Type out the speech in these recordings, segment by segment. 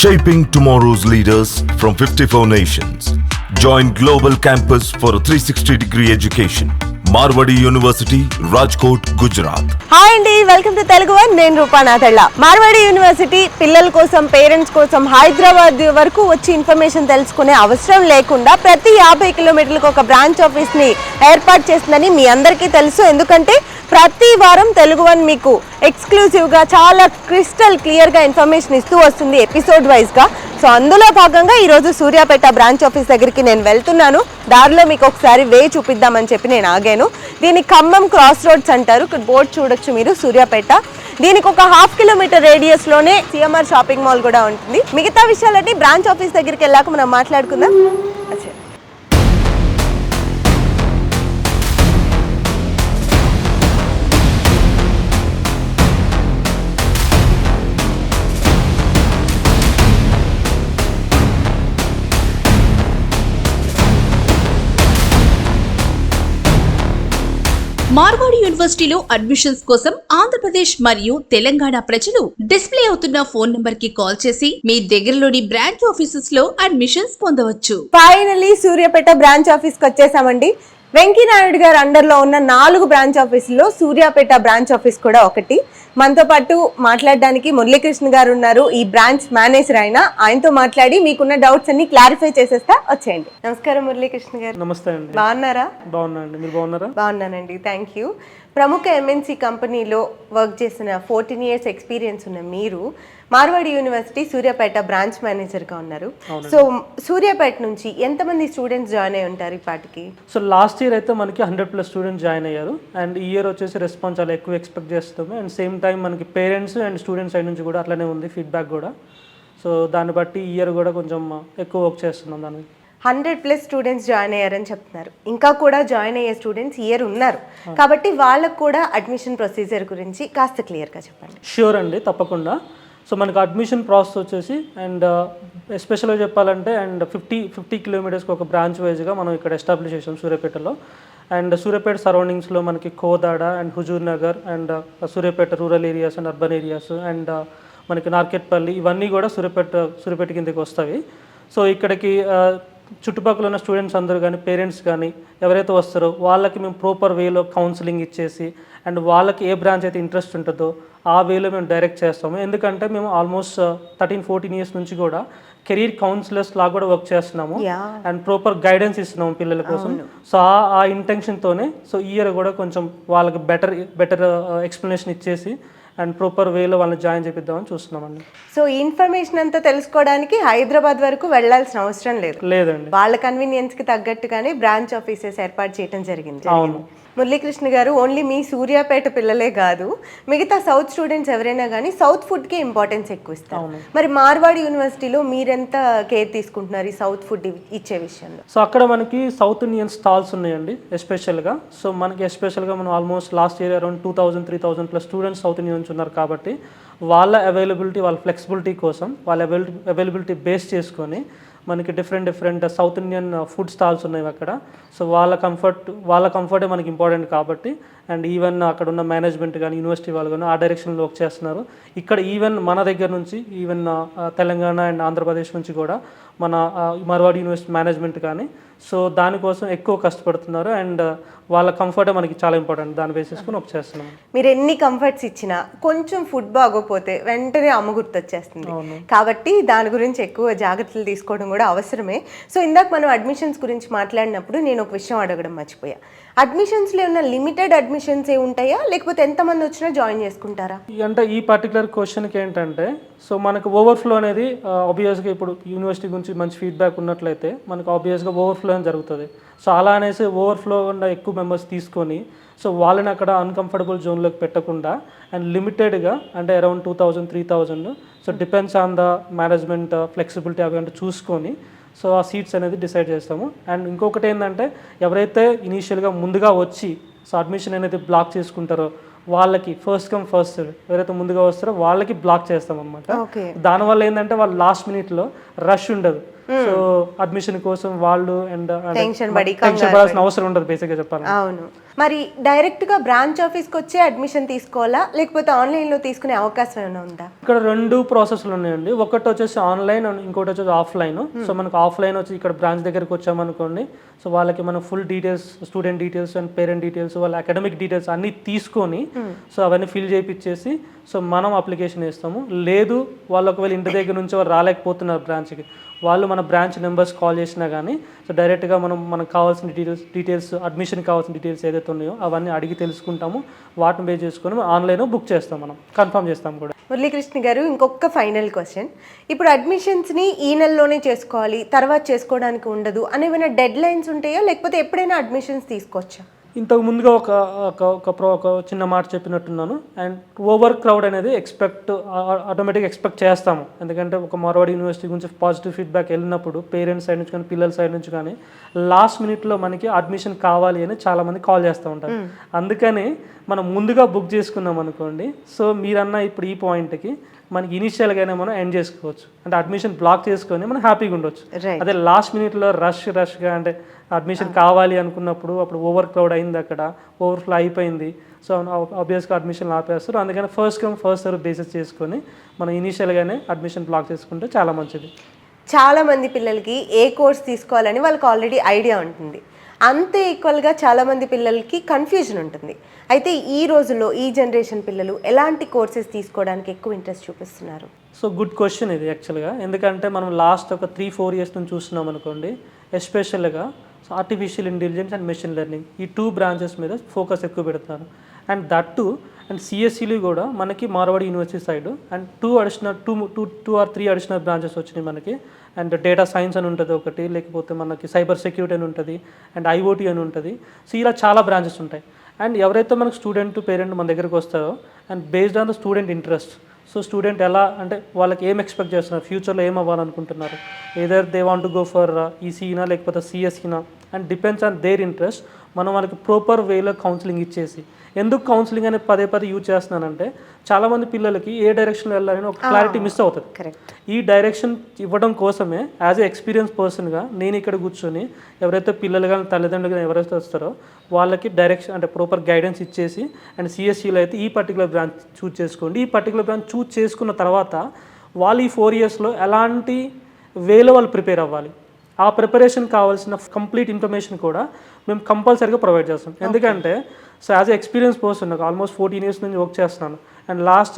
Shaping tomorrow's leaders from 54 nations. Join Global Campus for a 360-degree education. Marwadi university Rajkot Gujarat. Hi అండి, welcome to Telugu one. నేను రూపానాథళ్ళ. Marwadi university పిల్లల కోసం, parents కోసం హైదరాబాద్ వరకు వచ్చి ఇన్ఫర్మేషన్ తెలుసుకునే అవసరం లేకుండా ప్రతి 50 కిలోమీటర్లకు ఒక బ్రాంచ్ ఆఫీస్ని ఏర్పాటు చేసిందని మీ అందరికీ తెలుసు. ఎందుకంటే ప్రతి వారం తెలుగు వన్ మీకు ఎక్స్క్లూజివ్గా చాలా క్రిస్టల్ క్లియర్గా ఇన్ఫర్మేషన్ ఇస్తూ వస్తుంది ఎపిసోడ్ వైజ్గా. సో అందులో భాగంగా ఈరోజు సూర్యాపేట బ్రాంచ్ ఆఫీస్ దగ్గరికి నేను వెళ్తున్నాను. దారిలో మీకు ఒకసారి వే చూపిద్దామని చెప్పి నేను ఆగాను. దీన్ని ఖమ్మం క్రాస్ రోడ్స్ అంటారు. ఇక్కడ బోర్డు చూడొచ్చు మీరు, సూర్యాపేట. దీనికి ఒక 1/2 కిలోమీటర్ రేడియస్లోనే సిఎంఆర్ షాపింగ్ మాల్ కూడా ఉంటుంది. మిగతా విషయాలన్నీ బ్రాంచ్ ఆఫీస్ దగ్గరికి వెళ్ళాక మనం మాట్లాడుకుందాం. మార్వాడి యూనివర్సిటీలో అడ్మిషన్స్ కోసం ఆంధ్రప్రదేశ్ మరియు తెలంగాణ ప్రజలు డిస్ప్లే అవుతున్న ఫోన్ నంబర్ కి కాల్ చేసి మీ దగ్గరలోని బ్రాంచ్ ఆఫీసెస్ లో అడ్మిషన్స్ పొందవచ్చు. ఫైనలీ సూర్యాపేట బ్రాంచ్ ఆఫీస్ కి వచ్చేసామండి. వెంకయ్యనాయుడు గారు అండర్ లో ఉన్న 4 బ్రాంచ్ ఆఫీసుల్లో సూర్యాపేట బ్రాంచ్ ఆఫీస్ కూడా ఒకటి. మనతో పాటు మాట్లాడడానికి మురళీకృష్ణ గారు ఉన్నారు, ఈ బ్రాంచ్ మేనేజర్. ఆయనతో మాట్లాడి మీకున్న డౌట్స్ అన్ని క్లారిఫై చేసేస్తా. వచ్చేయండి. నమస్కారం మురళీకృష్ణ గారు. నమస్తే అండి. బాగున్నారా? బాగున్నానండి, మీరు బాగున్నారా? బాగున్నానండి, థ్యాంక్ యూ. ప్రముఖ ఎంఎన్సీ కంపెనీలో వర్క్ చేసిన 14 years ఎక్స్పీరియన్స్ ఉన్న మీరు మార్వాడి యూనివర్సిటీ సూర్యాపేట బ్రాంచ్ మేనేజర్గా ఉన్నారు. సో సూర్యాపేట నుంచి ఎంతమంది స్టూడెంట్స్ జాయిన్ అయి ఉంటారు ఇప్పటికి? సో లాస్ట్ ఇయర్ అయితే మనకి 100+ స్టూడెంట్స్ జాయిన్ అయ్యారు. అండ్ ఈ ఇయర్ వచ్చేసి రెస్పాన్స్ చాలా ఎక్కువ ఎక్స్పెక్ట్ చేస్తాము. అండ్ సేమ్ టైం మనకి పేరెంట్స్ అండ్ స్టూడెంట్స్ సైడ్ నుంచి కూడా అట్లనే ఉంది ఫీడ్బ్యాక్ కూడా. సో దాన్ని బట్టి ఈ ఇయర్ కూడా కొంచెం ఎక్కువ వర్క్ చేస్తున్నాం దాన్ని. 100+ స్టూడెంట్స్ జాయిన్ అయ్యారని చెప్తున్నారు. ఇంకా కూడా జాయిన్ అయ్యే స్టూడెంట్స్ ఇయర్ ఉన్నారు కాబట్టి వాళ్ళకు కూడా అడ్మిషన్ ప్రొసీజర్ గురించి కాస్త క్లియర్గా చెప్పండి. ష్యూర్ అండి, తప్పకుండా. సో మనకు అడ్మిషన్ ప్రాసెస్ వచ్చేసి అండ్ ఎస్పెషల్గా చెప్పాలంటే అండ్ 50 కిలోమీటర్స్కి ఒక బ్రాంచ్ వైజ్గా మనం ఇక్కడ ఎస్టాబ్లిష్ చేసాం సూర్యాపేటలో. అండ్ సూర్యాపేట సరౌండింగ్స్లో మనకి Kodad and Huzur Nagar and Suryapet rural areas and urban areas and మనకి నార్కెట్పల్లి, ఇవన్నీ కూడా సూర్యాపేట కిందకి వస్తాయి. సో ఇక్కడికి చుట్టుపక్కల ఉన్న స్టూడెంట్స్ అందరూ కానీ పేరెంట్స్ కానీ ఎవరైతే వస్తారో వాళ్ళకి మేము ప్రాపర్ వేలో కౌన్సిలింగ్ ఇచ్చేసి అండ్ వాళ్ళకి ఏ బ్రాంచ్ అయితే ఇంట్రెస్ట్ ఉంటుందో ఆ వేలో మేము డైరెక్ట్ చేస్తాము. ఎందుకంటే మేము ఆల్మోస్ట్ 13-14 years నుంచి కూడా కెరీర్ కౌన్సిలర్స్ లాగా కూడా వర్క్ చేస్తున్నాము అండ్ ప్రాపర్ గైడెన్స్ ఇస్తున్నాము పిల్లల కోసం. సో ఆ ఇంటెన్షన్తోనే సో ఈ ఇయర్ కూడా కొంచెం వాళ్ళకి బెటర్ ఎక్స్ప్లెనేషన్ ఇచ్చేసి అండ్ ప్రాపర్ వేలో వాళ్ళని జాయిన్ చేపిద్దామని చూస్తున్నామండి. సో ఈ ఇన్ఫర్మేషన్ అంతా తెలుసుకోవడానికి హైదరాబాద్ వరకు వెళ్లాల్సిన అవసరం లేదండి. వాళ్ళ కన్వీనియన్స్కి తగ్గట్టుగానే బ్రాంచ్ ఆఫీసెస్ ఏర్పాటు చేయడం జరిగింది. అవును. మురళీకృష్ణ గారు, ఓన్లీ మీ సూర్యాపేట పిల్లలే కాదు, మిగతా సౌత్ స్టూడెంట్స్ ఎవరైనా కానీ సౌత్ ఫుడ్కి ఇంపార్టెన్స్ ఎక్కువ ఇస్తారు. మరి మార్వాడి యూనివర్సిటీలో మీరెంత కేర్ తీసుకుంటున్నారు ఈ సౌత్ ఫుడ్ ఇచ్చే విషయంలో? సో అక్కడ మనకి సౌత్ ఇండియన్ స్టాల్స్ ఉన్నాయండి ఎస్పెషల్గా. సో మనకి ఎస్పెషల్గా మనం almost last year around 2000-3000+ students south Indian నుంచి ఉన్నారు కాబట్టి వాళ్ళ అవైలబిలిటీ, వాళ్ళ ఫ్లెక్సిబిలిటీ కోసం వాళ్ళ అవైలబిలిటీ బేస్ చేసుకొని మనకి different south Indian food stalls ఉన్నాయి అక్కడ. సో వాళ్ళ కంఫర్టే మనకి ఇంపార్టెంట్ కాబట్టి అండ్ ఈవెన్ అక్కడ ఉన్న మేనేజ్మెంట్ కానీ యూనివర్సిటీ వాళ్ళు కానీ ఆ డైరెక్షన్లో వర్క్ చేస్తున్నారు. ఇక్కడ ఈవెన్ మన దగ్గర నుంచి ఈవెన్ తెలంగాణ అండ్ ఆంధ్రప్రదేశ్ నుంచి కూడా మన మార్వాడి యూనివర్సిటీ మేనేజ్మెంట్ కానీ సో దానికోసం ఎక్కువ కష్టపడుతున్నారు అండ్ వాళ్ళ కంఫర్టే మనకి చాలా ఇంపార్టెంట్. దాన్ని బేసిస్కొని వర్క్ చేస్తున్నాం. మీరు ఎన్ని కంఫర్ట్స్ ఇచ్చినా కొంచెం ఫుడ్ బాగోపోతే వెంటనే అమ్మ గుర్తొచ్చేస్తుంది కాబట్టి దాని గురించి ఎక్కువ జాగ్రత్తలు తీసుకోవడం కూడా అవసరమే. సో ఇందాక మనం అడ్మిషన్స్ గురించి మాట్లాడినప్పుడు నేను ఒక విషయం అడగడం మర్చిపోయా. అడ్మిషన్స్లో ఉన్న లిమిటెడ్ అడ్మిషన్స్ ఏ ఉంటాయా లేకపోతే ఎంతమంది వచ్చినా జాయిన్ చేసుకుంటారా? అంటే ఈ పర్టికులర్ క్వశ్చన్కి ఏంటంటే సో మనకు ఓవర్ఫ్లో అనేది ఆబ్వియస్గా ఇప్పుడు యూనివర్సిటీ గురించి మంచి ఫీడ్బ్యాక్ ఉన్నట్లయితే మనకు ఆబ్వియస్గా ఓవర్ఫ్లో అని జరుగుతుంది. సో అలా అనేసి ఓవర్ఫ్లో ఉన్న ఎక్కువ మెంబర్స్ తీసుకొని సో వాళ్ళని అక్కడ అన్కంఫర్టబుల్ జోన్లోకి పెట్టకుండా అండ్ లిమిటెడ్గా అంటే around 2000-3000 so depends on the management flexibility అవి అంటే చూసుకొని సో ఆ సీట్స్ అనేది డిసైడ్ చేస్తాము. అండ్ ఇంకొకటి ఏంటంటే ఎవరైతే ఇనీషియల్గా ముందుగా వచ్చి సో అడ్మిషన్ అనేది బ్లాక్ చేసుకుంటారో వాళ్ళకి ఫస్ట్ కమ్ ఫస్ట్ సర్వ్, ఎవరైతే ముందుగా వస్తారో వాళ్ళకి బ్లాక్ చేస్తాం అనమాట. దానివల్ల ఏంటంటే వాళ్ళు లాస్ట్ మినిట్లో రష్ ఉండదు. సో అడ్మిషన్ కోసం వాళ్ళు అండ్ టెన్షన్ పడాల్సిన అవసరం ఉండదు బేసిక్గా చెప్పాలి. అవును. మరి డైరెక్ట్గా బ్రాంచ్ ఆఫీస్కి వచ్చే అడ్మిషన్ తీసుకోవాలా లేకపోతే ఆన్లైన్లో తీసుకునే అవకాశం ఏమైనా ఉందా? ఇక్కడ 2 ప్రాసెస్లు ఉన్నాయండి. ఒకటి వచ్చేసి ఆన్లైన్ అండ్ ఇంకోటి వచ్చేసి ఆఫ్లైన్. సో మనకు ఆఫ్లైన్ వచ్చి ఇక్కడ బ్రాంచ్ దగ్గరికి వచ్చామనుకోండి, సో వాళ్ళకి మనం full details, student details and parent details, వాళ్ళ అకాడమిక్ డీటెయిల్స్ అన్నీ తీసుకొని సో అవన్నీ ఫిల్ చేయించేసి సో మనం అప్లికేషన్ ఇస్తాము. లేదు వాళ్ళు ఒకవేళ ఇంటి దగ్గర నుంచి వాళ్ళు రాలేకపోతున్నారు బ్రాంచ్కి, వాళ్ళు మన బ్రాంచ్ నెంబర్స్ కాల్ చేసినా కానీ సో డైరెక్ట్గా మనకు కావాల్సిన డీటెయిల్స్ అడ్మిషన్ కావాల్సిన డీటెయిల్స్ ఏదైతే ఉన్నాయో అవన్నీ అడిగి తెలుసుకుంటాము. వాటిని బేస్ చేసుకొని ఆన్లైన్లో బుక్ చేస్తాం, మనం కన్ఫర్మ్ చేస్తాం కూడా. మురళీకృష్ణ గారు, ఇంకొక ఫైనల్ క్వశ్చన్. ఇప్పుడు అడ్మిషన్స్ని ఈ నెలలోనే చేసుకోవాలి, తర్వాత చేసుకోవడానికి ఉండదు అని ఏమైనా డెడ్ లైన్స్ ఉంటాయా, లేకపోతే ఎప్పుడైనా అడ్మిషన్స్ తీసుకోవచ్చా? ఇంతకు ముందుగా ఒక చిన్న మాట చెప్పినట్టున్నాను. అండ్ ఓవర్ క్రౌడ్ అనేది ఆటోమేటిక్గా ఎక్స్పెక్ట్ చేస్తాము. ఎందుకంటే ఒక మార్వాడి యూనివర్సిటీ గురించి పాజిటివ్ ఫీడ్బ్యాక్ వెళ్ళినప్పుడు పేరెంట్స్ సైడ్ నుంచి కానీ పిల్లల సైడ్ నుంచి కానీ లాస్ట్ మినిట్లో మనకి అడ్మిషన్ కావాలి అని చాలామంది కాల్ చేస్తూ ఉంటారు. అందుకని మనం ముందుగా బుక్ చేసుకున్నాం అనుకోండి, సో మీరన్న ఇప్పుడు ఈ పాయింట్కి మనకి ఇనిషియల్గానే మనం ఎండ్ చేసుకోవచ్చు. అంటే అడ్మిషన్ బ్లాక్ చేసుకొని మనం హ్యాపీగా ఉండొచ్చు. అదే లాస్ట్ మినిట్లో రష్గా అంటే అడ్మిషన్ కావాలి అనుకున్నప్పుడు అప్పుడు ఓవర్ క్రౌడ్ అయింది, అక్కడ ఓవర్ఫ్లో అయిపోయింది, సో ఆబ్వియస్గా అడ్మిషన్ ఆపేస్తారు. అందుకని first come first serve basis చేసుకొని మనం ఇనిషియల్గానే అడ్మిషన్ బ్లాక్ చేసుకుంటే చాలా మంచిది. చాలామంది పిల్లలకి ఏ కోర్స్ తీసుకోవాలని వాళ్ళకి ఆల్రెడీ ఐడియా ఉంటుంది. అంతే ఈక్వల్గా చాలామంది పిల్లలకి కన్ఫ్యూజన్ ఉంటుంది. అయితే ఈ రోజుల్లో ఈ జనరేషన్ పిల్లలు ఎలాంటి కోర్సెస్ తీసుకోవడానికి ఎక్కువ ఇంట్రెస్ట్ చూపిస్తున్నారు? సో గుడ్ క్వశ్చన్ ఇది యాక్చువల్గా. ఎందుకంటే మనం లాస్ట్ ఒక 3-4 ఇయర్స్ నుంచి చూస్తున్నాం అనుకోండి, ఎస్పెషల్గా artificial intelligence and machine learning ఈ 2 బ్రాంచెస్ మీద ఫోకస్ ఎక్కువ పెడుతున్నారు. అండ్ దట్ టు అండ్ సిఎస్ఈలు కూడా మనకి Marwadi university side and 2 or 3 additional branches వచ్చినాయి మనకి. అండ్ డేటా సైన్స్ అని ఉంటుంది ఒకటి, లేకపోతే మనకి సైబర్ సెక్యూరిటీ అని ఉంటుంది, అండ్ ఐఓటీ అని ఉంటుంది. సో ఇలా చాలా బ్రాంచెస్ ఉంటాయి. అండ్ ఎవరైతే మనకు స్టూడెంట్ పేరెంట్ మన దగ్గరికి వస్తారో and based on the student interest, so student ఎలా అంటే వాళ్ళకి ఏం ఎక్స్పెక్ట్ చేస్తున్నారు, ఫ్యూచర్లో ఏం అవ్వాలనుకుంటున్నారు, either they want to go for ఈసీనా లేకపోతే సిఎస్ఈనా, and depends on their interest మనం వాళ్ళకి ప్రాపర్ వేలో కౌన్సిలింగ్ ఇచ్చేసి. ఎందుకు కౌన్సిలింగ్ అనేది పదే యూజ్ చేస్తున్నానంటే చాలామంది పిల్లలకి ఏ డైరెక్షన్లో వెళ్ళాలని ఒక క్లారిటీ మిస్ అవుతుంది. ఈ డైరెక్షన్ ఇవ్వడం కోసమే యాజ్ ఏ ఎక్స్పీరియన్స్ పర్సన్గా నేను ఇక్కడ కూర్చొని ఎవరైతే పిల్లలు కానీ తల్లిదండ్రులు కానీ ఎవరైతే వస్తారో వాళ్ళకి డైరెక్షన్ అంటే ప్రాపర్ గైడెన్స్ ఇచ్చేసి, అండ్ సిఎస్ఈలో అయితే ఈ పర్టికులర్ బ్రాంచ్ చూజ్ చేసుకోండి, ఈ పర్టికులర్ బ్రాంచ్ చూజ్ చేసుకున్న తర్వాత వాళ్ళు ఈ 4 ఇయర్స్లో ఎలాంటి వేలో వాళ్ళు ప్రిపేర్ అవ్వాలి, ఆ ప్రిపరేషన్ కావాల్సిన కంప్లీట్ ఇన్ఫర్మేషన్ కూడా మేము కంపల్సరీగా ప్రొవైడ్ చేస్తాం. ఎందుకంటే so as a experience person నాకు ఆల్మోస్ట్ 14 ఇయర్స్ నుంచి వర్క్ చేస్తున్నాను. అండ్ లాస్ట్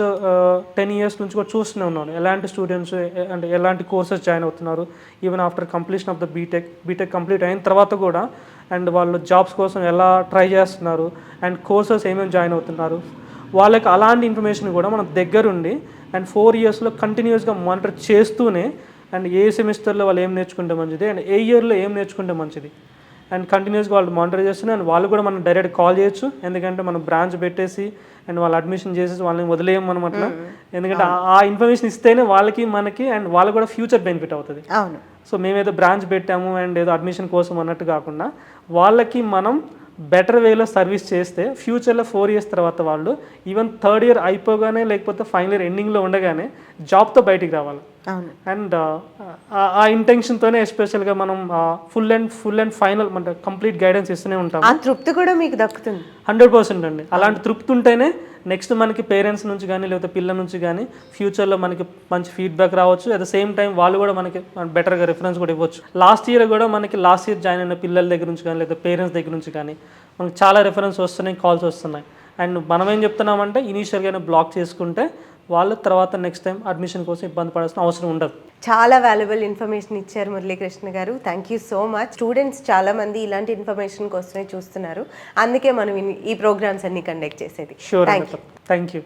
10 ఇయర్స్ నుంచి కూడా చూస్తూనే ఉన్నాను ఎలాంటి స్టూడెంట్స్ అంటే ఎలాంటి కోర్సెస్ జాయిన్ అవుతున్నారు, even after completion of the BTech complete అయిన తర్వాత కూడా అండ్ వాళ్ళు జాబ్స్ కోసం ఎలా ట్రై చేస్తున్నారు అండ్ కోర్సెస్ ఏమేమి జాయిన్ అవుతున్నారు, వాళ్ళకి అలాంటి ఇన్ఫర్మేషన్ కూడా మనం దగ్గరుండి అండ్ 4 ఇయర్స్లో కంటిన్యూస్గా మానిటర్ చేస్తూనే అండ్ ఏ సెమిస్టర్లో వాళ్ళు ఏం నేర్చుకుంటే మంచిది అండ్ ఏ ఇయర్లో ఏం నేర్చుకుంటే మంచిది అండ్ కంటిన్యూస్గా వాళ్ళు మానిటర్ చేస్తున్నారు. అండ్ వాళ్ళు కూడా మనం డైరెక్ట్ కాల్ చేయొచ్చు, ఎందుకంటే మనం బ్రాంచ్ పెట్టేసి అండ్ వాళ్ళు అడ్మిషన్ చేసేసి వాళ్ళని వదిలేయం మనం అట్లా. ఎందుకంటే ఆ ఇన్ఫర్మేషన్ ఇస్తేనే వాళ్ళకి మనకి అండ్ వాళ్ళకి కూడా ఫ్యూచర్ బెనిఫిట్ అవుతుంది. సో మేమేదో బ్రాంచ్ పెట్టాము అండ్ ఏదో అడ్మిషన్ కోసం అన్నట్టు కాకుండా వాళ్ళకి మనం బెటర్ వేలో సర్వీస్ చేస్తే ఫ్యూచర్లో 4 ఇయర్స్ తర్వాత వాళ్ళు ఈవెన్ 3rd ఇయర్ అయిపోగానే లేకపోతే ఫైనల్ ఇయర్ ఎండింగ్లో ఉండగానే జాబ్తో బయటికి రావాలి. అండ్ ఆ ఇంటెన్షన్తోనే ఎస్పెషల్గా మనం ఫుల్ అండ్ ఫైనల్ అంటే కంప్లీట్ గైడెన్స్ ఇస్తూనే ఉంటాం. ఆ తృప్తి కూడా మీకు దక్కుతుంది 100% అండి. అలాంటి తృప్తి ఉంటేనే నెక్స్ట్ మనకి పేరెంట్స్ నుంచి కానీ లేకపోతే పిల్లల నుంచి కానీ ఫ్యూచర్లో మనకి మంచి ఫీడ్బ్యాక్ రావచ్చు. అట్ ద సేమ్ టైం వాళ్ళు కూడా మనకి బెటర్గా రిఫరెన్స్ కూడా ఇవ్వచ్చు. లాస్ట్ ఇయర్ జాయిన్ అయిన పిల్లల దగ్గర నుంచి కానీ లేదా పేరెంట్స్ దగ్గర నుంచి కానీ మనకి చాలా రిఫరెన్స్ వస్తున్నాయి, కాల్స్ వస్తున్నాయి. అండ్ మనం ఏం చెప్తున్నామంటే ఇనీషియల్గానే బ్లాక్ చేసుకుంటే వాళ్ళ తర్వాత నెక్స్ట్ టైం అడ్మిషన్ కోసం ఇబ్బంది పడాల్సిన అవసరం ఉండదు. చాలా వాల్యుబుల్ ఇన్ఫర్మేషన్ ఇచ్చారు మురళీకృష్ణ గారు. Thank you so much. Students చాలామంది ఇలాంటి ఇన్ఫర్మేషన్ కోసమే చూస్తున్నారు, అందుకే మనం ఈ ప్రోగ్రామ్స్ అన్ని కండక్ట్ చేసేది. Thank you.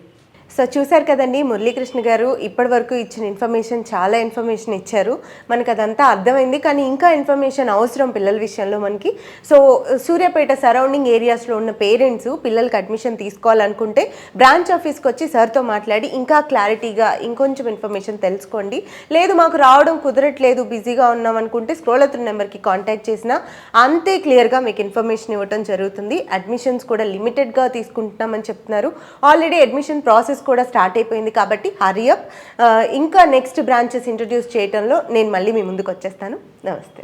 సో చూశారు కదండి, మురళీకృష్ణ గారు ఇప్పటి వరకు ఇచ్చిన ఇన్ఫర్మేషన్ చాలా ఇన్ఫర్మేషన్ ఇచ్చారు. మనకు అదంతా అర్థమైంది, కానీ ఇంకా ఇన్ఫర్మేషన్ అవసరం పిల్లల విషయంలో మనకి. సో సూర్యాపేట సరౌండింగ్ ఏరియాస్లో ఉన్న పేరెంట్స్ పిల్లలకి అడ్మిషన్ తీసుకోవాలనుకుంటే బ్రాంచ్ ఆఫీస్కి వచ్చి సార్తో మాట్లాడి ఇంకా క్లారిటీగా ఇంకొంచెం ఇన్ఫర్మేషన్ తెలుసుకోండి. లేదు మాకు రావడం కుదరట్లేదు, బిజీగా ఉన్నాం అనుకుంటే స్క్రోల్ అవుతున్న నెంబర్కి కాంటాక్ట్ చేసినా అంతే క్లియర్గా మీకు ఇన్ఫర్మేషన్ ఇవ్వడం జరుగుతుంది. అడ్మిషన్స్ కూడా లిమిటెడ్గా తీసుకుంటున్నామని చెప్తున్నారు. ఆల్రెడీ అడ్మిషన్ ప్రాసెస్ కూడా స్టార్ట్ అయిపోయింది, కాబట్టి హరియప్. ఇంకా నెక్స్ట్ బ్రాంచెస్ ఇంట్రడ్యూస్ చేయడంలో నేను మళ్ళీ మీ ముందుకు వచ్చేస్తాను. నమస్తే.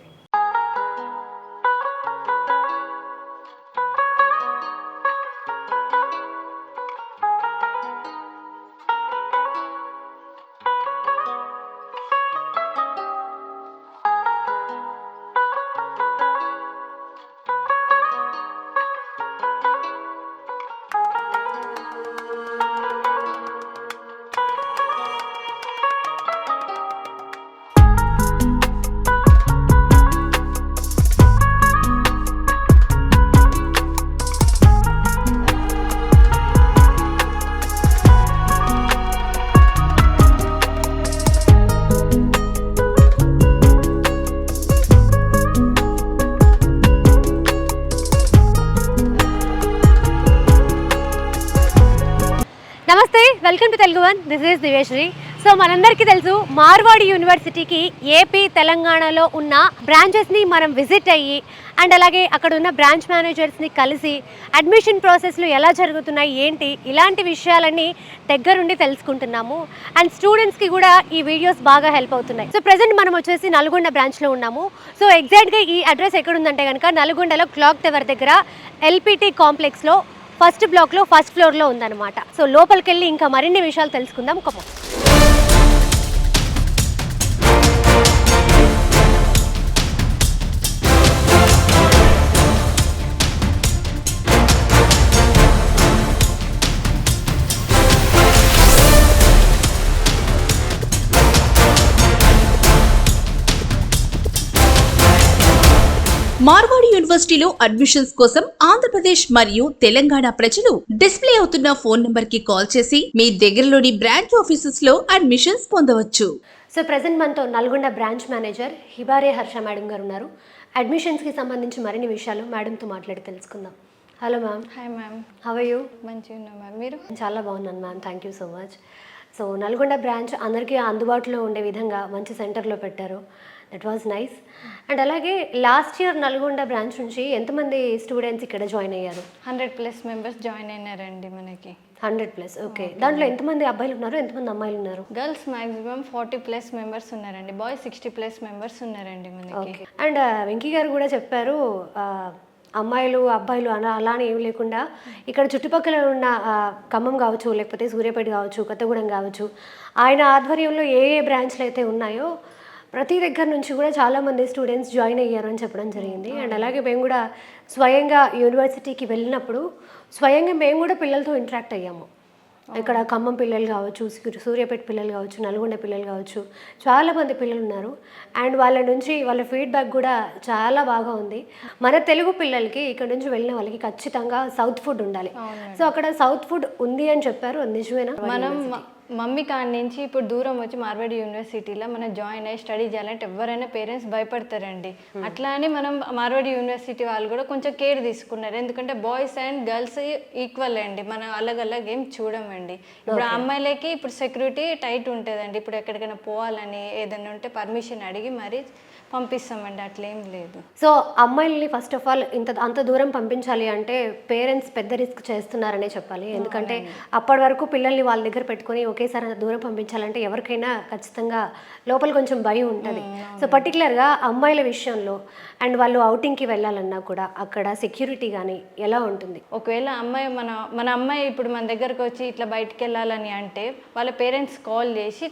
Telugu one, this is Diveshri. So మనందరికీ తెలుసు మార్వాడి యూనివర్సిటీకి ఏపీ తెలంగాణలో ఉన్న బ్రాంచెస్ని మనం విజిట్ అయ్యి అండ్ అలాగే అక్కడ ఉన్న బ్రాంచ్ మేనేజర్స్ని కలిసి అడ్మిషన్ ప్రాసెస్లు ఎలా జరుగుతున్నాయి ఏంటి ఇలాంటి విషయాలన్నీ దగ్గరుండి తెలుసుకుంటున్నాము. అండ్ స్టూడెంట్స్కి కూడా ఈ వీడియోస్ బాగా హెల్ప్ అవుతున్నాయి. సో ప్రజెంట్ మనం వచ్చేసి నల్గొండ బ్రాంచ్లో ఉన్నాము. సో ఎగ్జాక్ట్గా ఈ అడ్రస్ ఎక్కడుందంటే కనుక నల్గొండలో క్లాక్ టవర్ దగ్గర ఎల్పిటి కాంప్లెక్స్లో ఫస్ట్ బ్లాక్లో ఫస్ట్ ఫ్లోర్లో ఉందన్నమాట. సో లోపలికి వెళ్ళి ఇంకా మరిన్ని విషయాలు తెలుసుకుందాం. కమో మార్వాడి యూనివర్సిటీలో అడ్మిషన్స్ కోసం ఆంధ్రప్రదేశ్ మరియు తెలంగాణ ప్రజలు డిస్ప్లే అవుతున్న ఫోన్ నంబర్ కి కాల్ చేసి మీ దగ్గరలోని బ్రాంచ్ ఆఫీసెస్ లో అడ్మిషన్స్ పొందవచ్చు. సో ప్రజెంట్ మనతో నల్గొండ బ్రాంచ్ మేనేజర్ హిబారే హర్ష మేడం గారు ఉన్నారు. అడ్మిషన్స్కి సంబంధించి మరిన్ని విషయాలు మేడంతో మాట్లాడి తెలుసుకుందాం. Hello ma'am. Hi ma'am. How are you? మంచిగా ఉన్నా మ్యామ్. మీరు? చాలా బాగున్నాను ma'am, thank you so much. So Nalgonda branch అందరికీ అందుబాటులో ఉండే విధంగా మంచి సెంటర్లో పెట్టారు. That was nice. అండ్ అలాగే లాస్ట్ ఇయర్ నల్గొండ బ్రాంచ్ నుంచి ఎంతమంది స్టూడెంట్స్ ఇక్కడ జాయిన్ అయ్యారు? 100+ మెంబర్స్ జాయిన్ అయినారండి మనకి. 100+. ఓకే. దాంట్లో ఎంతమంది అబ్బాయిలు ఉన్నారు, ఎంతమంది అమ్మాయిలు ఉన్నారు? గర్ల్స్ మ్యాక్సిమం 40+ మెంబర్స్ ఉన్నారండి. బాయ్స్ 60+ మెంబర్స్ ఉన్నారండి మనకి. ఓకే. అండ్ వెంకీ గారు కూడా చెప్పారు అమ్మాయిలు అబ్బాయిలు అలానే ఏం లేకుండా ఇక్కడ చుట్టుపక్కల ఉన్న ఖమ్మం కావచ్చు, లేకపోతే సూర్యాపేట కావచ్చు, కొత్తగూడెం కావచ్చు, ఆయన ఆధ్వర్యంలో ఏ ఏ బ్రాంచ్లు అయితే ఉన్నాయో ప్రతి దగ్గర నుంచి కూడా చాలామంది స్టూడెంట్స్ జాయిన్ అయ్యారు అని చెప్పడం జరిగింది. అండ్ అలాగే మేము కూడా స్వయంగా యూనివర్సిటీకి వెళ్ళినప్పుడు స్వయంగా మేము కూడా పిల్లలతో ఇంటరాక్ట్ అయ్యాము. ఇక్కడ ఖమ్మం పిల్లలు కావచ్చు, సూర్యాపేట పిల్లలు కావచ్చు, నల్గొండ పిల్లలు కావచ్చు, చాలామంది పిల్లలు ఉన్నారు. అండ్ వాళ్ళ నుంచి వాళ్ళ ఫీడ్బ్యాక్ కూడా చాలా బాగా ఉంది. మన తెలుగు పిల్లలకి ఇక్కడ నుంచి వెళ్ళిన వాళ్ళకి ఖచ్చితంగా సౌత్ ఫుడ్ ఉండాలి. సో అక్కడ సౌత్ ఫుడ్ ఉంది అని చెప్పారు, నిజమేనా? మనం మమ్మీ కాడి నుంచి ఇప్పుడు దూరం వచ్చి మార్వాడి యూనివర్సిటీలో మనం జాయిన్ అయ్యి స్టడీ చేయాలంటే ఎవరైనా పేరెంట్స్ భయపడతారండి. అట్లా అని మనం మార్వాడి యూనివర్సిటీ వాళ్ళు కూడా కొంచెం కేర్ తీసుకున్నారు. ఎందుకంటే బాయ్స్ అండ్ గర్ల్స్ ఈక్వల్ అండి, మనం అలగ్ ఏం చూడమండి. ఇప్పుడు అమ్మాయిలకి ఇప్పుడు సెక్యూరిటీ టైట్ ఉంటుందండి. ఇప్పుడు ఎక్కడికైనా పోవాలని ఏదైనా ఉంటే పర్మిషన్ అడిగి మరి పంపిస్తామండి, అట్లేం లేదు. సో అమ్మాయిల్ని ఫస్ట్ ఆఫ్ ఆల్ అంత దూరం పంపించాలి అంటే పేరెంట్స్ పెద్ద రిస్క్ చేస్తున్నారనే చెప్పాలి. ఎందుకంటే అప్పటి వరకు పిల్లల్ని వాళ్ళ దగ్గర పెట్టుకొని ఒకేసారి అంత దూరం పంపించాలంటే ఎవరికైనా ఖచ్చితంగా లోపల కొంచెం భయం ఉంటుంది. సో పర్టికులర్గా అమ్మాయిల విషయంలో అండ్ వాళ్ళు అవుటింగ్కి వెళ్ళాలన్నా కూడా అక్కడ సెక్యూరిటీ కానీ ఎలా ఉంటుంది? ఒకవేళ అమ్మాయి మన అమ్మాయి ఇప్పుడు మన దగ్గరకు వచ్చి ఇట్లా బయటికి వెళ్ళాలని అంటే వాళ్ళ పేరెంట్స్ కాల్ చేసి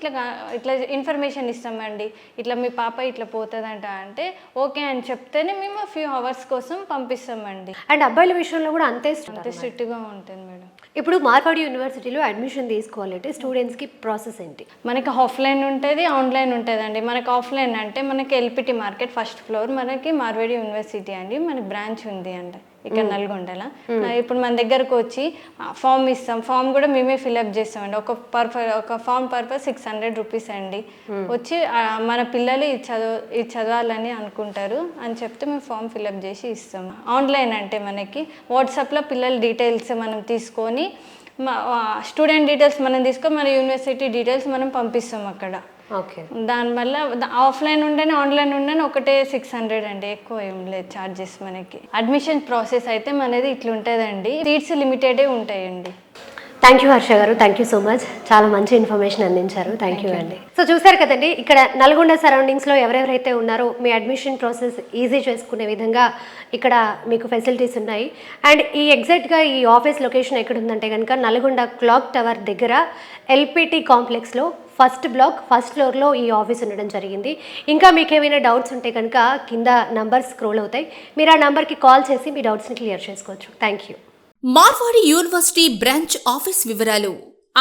ఇట్లా ఇన్ఫర్మేషన్ ఇస్తామండి, ఇట్లా మీ పాప ఇట్లా పోతుంది అంటే ఓకే అని చెప్తేనే మేము ఫ్యూ అవర్స్ కోసం పంపిస్తామండి. అండ్ అబ్బాయిల విషయంలో కూడా అంతే స్ట్రిక్ట్గా ఉంటుంది మేడం. ఇప్పుడు మార్వాడి యూనివర్సిటీలో అడ్మిషన్ తీసుకోవాలంటే స్టూడెంట్స్కి ప్రాసెస్ ఏంటి? మనకి ఆఫ్లైన్ ఉంటుంది, ఆన్లైన్ ఉంటుందండి. మనకి ఆఫ్లైన్ అంటే మనకి ఎల్పిటి మార్కెట్ ఫస్ట్ ఫ్లోర్ మనకి మార్వాడి యూనివర్సిటీ అండి మనకి బ్రాంచ్ ఉంది అంటే ఇక్కడ నల్గొండలో. ఇప్పుడు మన దగ్గరకు వచ్చి ఫామ్ ఇస్తాం, ఫామ్ కూడా మేమే ఫిల్అప్ చేస్తామండి. ఒక ఫామ్ పర్పస్ 600 రూపీస్ అండి. వచ్చి మన పిల్లలు ఇది చదవాలని అనుకుంటారు అని చెప్తే మేము ఫామ్ ఫిల్అప్ చేసి ఇస్తాము. ఆన్లైన్ అంటే మనకి వాట్సాప్లో పిల్లల డీటెయిల్స్ మనం తీసుకొని స్టూడెంట్ డీటెయిల్స్ మనం తీసుకొని మన యూనివర్సిటీ డీటెయిల్స్ మనం పంపిస్తాం అక్కడ. ఓకే. దానివల్ల ఆఫ్లైన్ ఉండని ఆన్లైన్ ఉండని ఒకటే 600 అండి, ఎక్కువ ఏం లేదు ఛార్జెస్ మనకి. అడ్మిషన్ ప్రాసెస్ అయితే మనది ఇట్లుంటుందండి, సీట్స్ లిమిటెడే ఉంటాయండి. థ్యాంక్ యూ హర్ష గారు, థ్యాంక్ యూ సో మచ్, చాలా మంచి ఇన్ఫర్మేషన్ అందించారు. థ్యాంక్ యూ అండి. సో చూసారు కదండి, ఇక్కడ నల్గొండ సరౌండింగ్స్లో ఎవరెవరైతే ఉన్నారో మీ అడ్మిషన్ ప్రాసెస్ ఈజీ చేసుకునే విధంగా ఇక్కడ మీకు ఫెసిలిటీస్ ఉన్నాయి. అండ్ ఎగ్జాక్ట్గా ఈ ఆఫీస్ లొకేషన్ ఎక్కడ ఉందంటే కనుక నల్గొండ క్లాక్ టవర్ దగ్గర ఎల్పిటి కాంప్లెక్స్లో ఫస్ట్ బ్లాక్ ఫస్ట్ ఫ్లోర్లో ఈ ఆఫీస్ ఉండడం జరిగింది. ఇంకా మీకు ఏమైనా డౌట్స్ ఉంటే కనుక కింద నంబర్స్ స్క్రోల్ అవుతాయి, మీరు ఆ నంబర్కి కాల్ చేసి మీ డౌట్స్ని క్లియర్ చేసుకోవచ్చు. Thank you. Marwadi university branch office వివరాలు: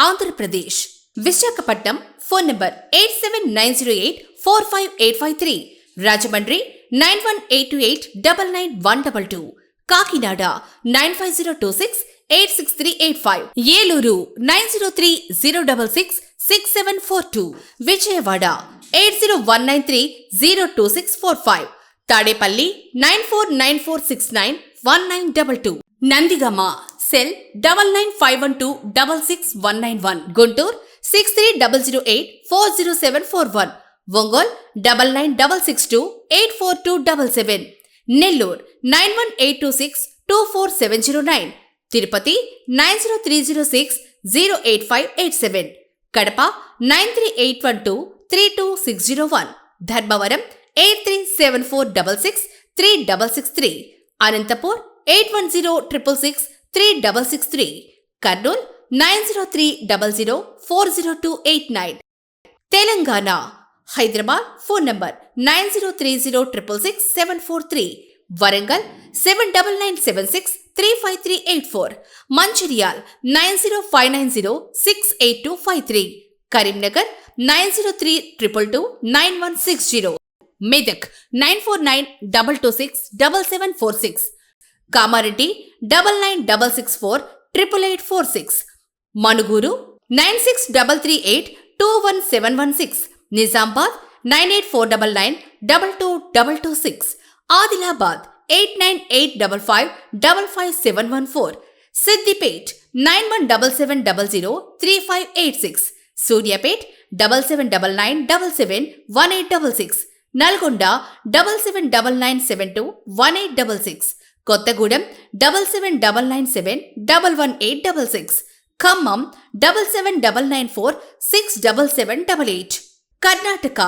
Andhra Pradesh, Visakhapatnam phone number 8790845853, Rajahmundry 9182899122, Kakinada 9502686385, Eluru 9030666742, Vijayawada 8019302645, Tadepalli 9494691922. Nandigama cell 9951266191 Guntur 6300840741 Ongole 9966284277 Nellore 9182624709 Tirupati 9030608587 Kadapa 9381232601 Dharmavaram 8374663663 Anantapur 8106663663 Kurnool 9030040289 Telangana Hyderabad phone number 9030666743 Warangal 7997635384 Mancherial 9059068253 Karimnagar 9032229160 Medak 9492267746 Kamareddy 9966488846 Manuguru 9633821716 Nizamabad 9849922226 Adilabad 8985555714 Siddipet 9177003586 Suryapet 7799771866 Nalgonda 7799721866 Kothagudem 7799711866 Khammam 7799467788 Karnataka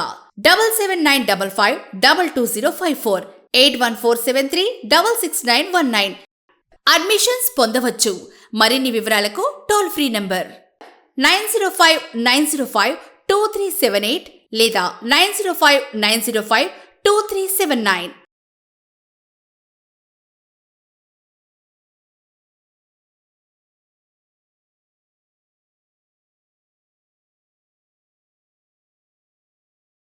7795522054 8147366919 admissions పొందవచ్చు. మరిన్ని వివరాలకు టోల్ ఫ్రీ నంబర్ 9059052378 లేదా 9059052379.